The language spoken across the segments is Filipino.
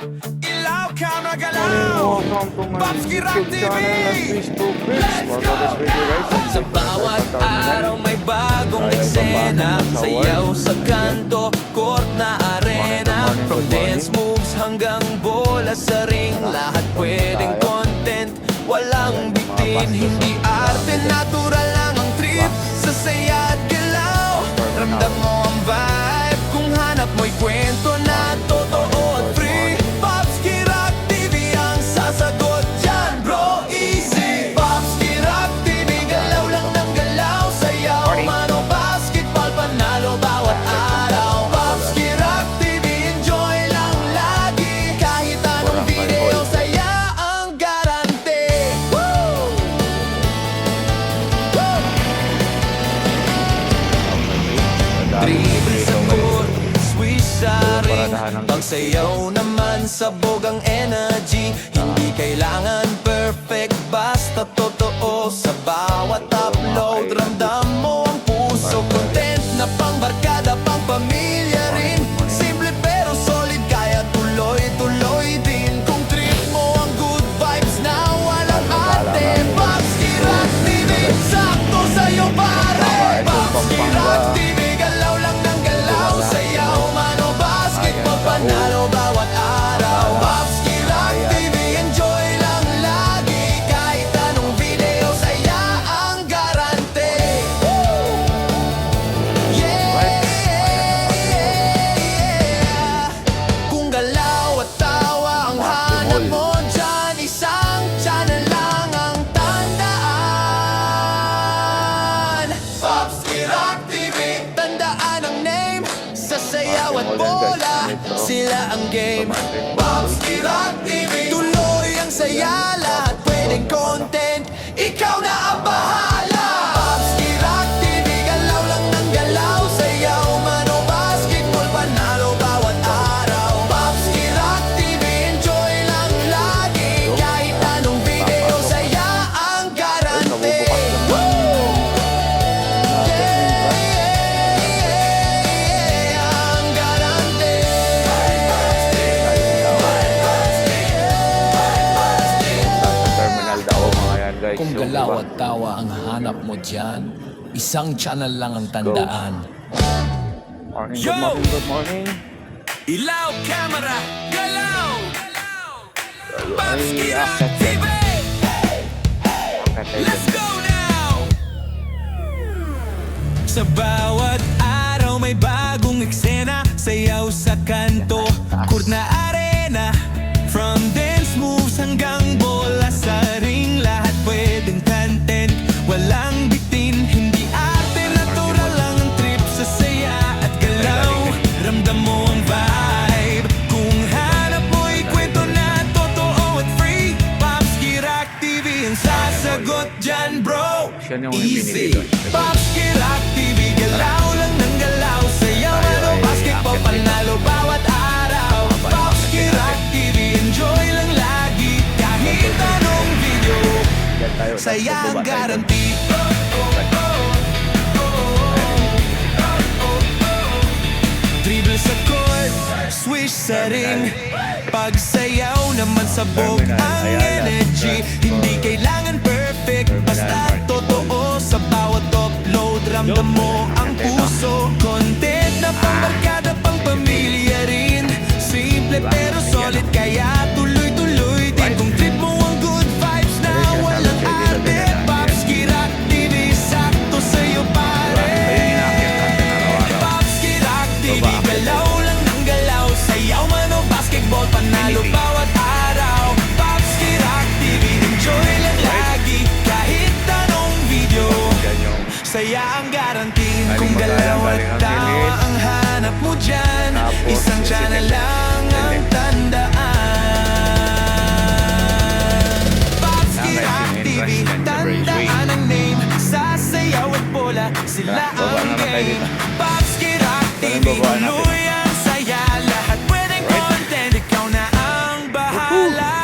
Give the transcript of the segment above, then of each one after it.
Ilaw ka magalaw, Babski Rock TV. Sa bawat araw may bagong eksena, sayaw sa kanto, court na arena. From dance moves hanggang bola sa ring, lahat pwedeng content, walang bitin. Hindi arte, natural lang ang trip, sa saya at galaw. Ramdam mo ang vibe, kung hanap mo'y kwento na totoo at free. Babski Rock TV ang sasagot dyan, bro, easy. Babski Rock TV, galaw lang ng galaw, sayaw man o basketball, panalo bawat araw. Babski Rock TV, enjoy lang lagi, kahit anong video, saya ang garante. Woo! Woo! Dribble sa court, swish sa ring, pagsayaw naman sabog ang energy. Hindi kailangan perfect, basta totoo. Sa bawat upload, ramdam mo ang puso. Content na pang barkada, pang pamilya rin. Simple pero solid, kaya tuloy-tuloy din. Kung trip mo ang good vibes na walang arte, Babski Rock TV, sakto sa'yo pare. Babski Rock TV, galaw lang ng galaw, sayaw man o basketball, panalo bawat araw. Babski Rock TV, enjoy lang lagi, kahit anong video, saya ang garante. Yeah! Kung galaw at tawa ang hanap mo dyan, isang channel lang ang tandaan. Babski Rock TV, tandaan ang name, sa sayaw at bola, sila ang game. Babski Rock TV, tuloy ang saya, lahat pwedeng content, ikaw na ang bahala. Babski Rock TV, galaw lang ng galaw, sayaw man o basketball, panalo bawat araw. Babski Rock TV, enjoy lang lagi, kahit anong video, saya ang garante. Woo! Yeah, ang garante. Terminal daw mga yan guys. Kung So, galaw diba? at tawa ang hanap mo dyan, isang channel lang ang tandaan. Morning, Yo! good morning. Ilaw, camera, galaw! Babski Ay, Rock akit TV! Katay Let's go now! Sa bawat araw may bagong eksena, sayaw sa kanto, court na arena. From dance moves hanggang bola sa ring, lahat pwedeng content, walang bitin. Hindi arte, natural lang ang trip, sa saya at galaw. Ramdam mo ang vibe, kung hanap mo'y kwento na totoo at free. Babski Rock TV ang sasagot dyan, bro, Siya yung easy. pinili doon. Babski Rock TV, galaw lang ng galaw, sayaw ano basketball, panalo bawat araw. Babski Rock TV, enjoy lang lagi, kahit anong video, Yan tayo. saya ang Baba tayo. guarantee. Dribble sa court, swish sa ring, pagsayaw naman sabog Terminal, ang Ayala. energy. Hindi kailangan perfect, basta totoo. Sa bawat upload, ramdam mo ang puso. Content na pang barkada, pang pamilya rin. Simple pero solid, kaya tuloy-tuloy din. Kung trip mo ang good vibes na walang arte, Babski Rock TV, sakto sa'yo pare. Babski Rock TV, galaw lang ng galaw, sayaw man o basketball, panalo bawat araw. Babski Rock TV, enjoy lang lagi, kahit anong video, Yan yung saya ang guarantee. Kung Galing galaw Magalang, at galing tawa Angeles. ang hanap mo dyan, Tapos, isang channel lang ang tandaan. Babski Nakay Rock si TV, Entrance and tandaan ang name, sasayaw at bola, sila Baba ang naman tayo game. dito. Babski Rock TV, Baba natin. tuloy ang saya, lahat pwedeng content, ikaw na ang bahala.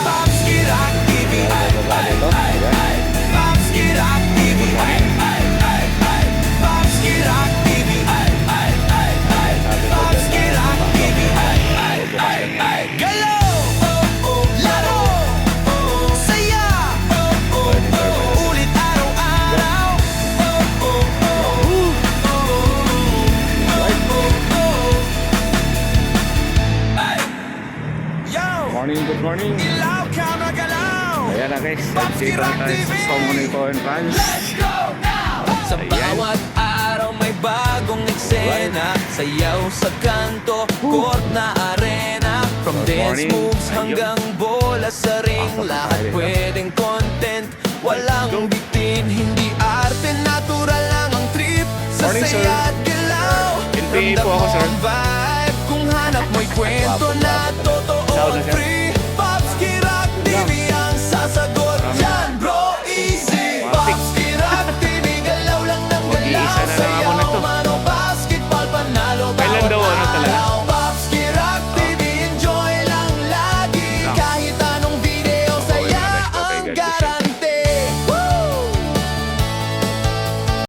Babski Rock TV, baba dito. Ayan. Babski Rock TV, Babski Rock TV, Sabi ko dyan, Babski Rock TV, morning. Ilaw ka magalaw. Ayan na guys, dito na tayo sa Somonito and France. Sa bawat araw may bagong eksena. Sayaw sa kanto, court na arena. From Good dance morning. moves Ayun. hanggang bola sa ring. Pasok na Lahat tayo dito. pwedeng content. Walang bitin, hindi arte. Natural lang ang trip. Sa Morning, sir. saya at galaw. NPA po ako, sir. Ramdam mo ang vibe. Kung hanap mo'y kwento na totoo Sound na ang siya.